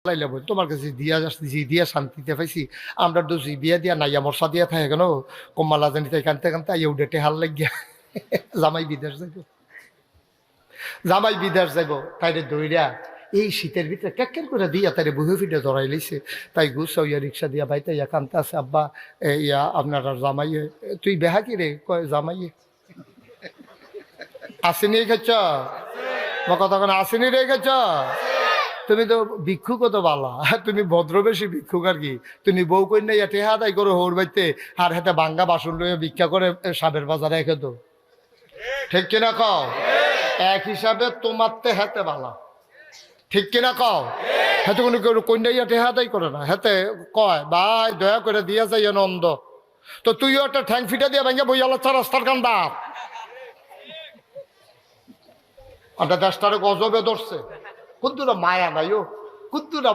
লাইলে বল তোমার কাছে দিয়া জি দিয়া শান্তিতে পাইছি আমরা তো জি বিয়া দিয়া নাই আমার সাদিয়া থাকে কেন কম্মালা জানি তাই কানতে কানতে আইয়া উঠে হাল লাগিয়া জামাই বিদেশ যাইব জামাই বিদেশ যাইব তাইরে দইরা এই শীতের ভিতরে ক্যাকের করে দিয়া তাইরে বুহে ফিটে ধরাই লইছে তাই গুছাইয়া রিক্সা দিয়া বাইতে ইয়া কানতে আছে আব্বা ইয়া আপনার আর জামাইয়ে তুই বেহা কি রে কয় জামাইয়ে আসেনি খেছ কথা কেন আসেনি রে খেছ তুমি তো ভিক্ষুক তো বালা তুমি ভদ্রবেশী ভিক্ষুক আর কি তুমি বউ কন্যা এটে হাতাই করো হৌর বাইতে আর হাতে ভাঙ্গা বাসন লইয়া ভিক্ষা করে সাবের বাজারে রেখে তো ঠিক কিনা কও এক হিসাবে তোমার তে হাতে বালা ঠিক কিনা কও হাতে কোনো কেউ কন্যা এটে হাতাই করে না হাতে কয় ভাই দয়া করে দিয়া যাই নন্দ তো তুইও একটা ঠ্যাং ফিটা দিয়ে ভাঙ্গা বই আলো রাস্তার কান্দা আপনার দেশটারে গজবে ধরছে কুদ্দুরা মায়া নাই ও কুদ্দুরা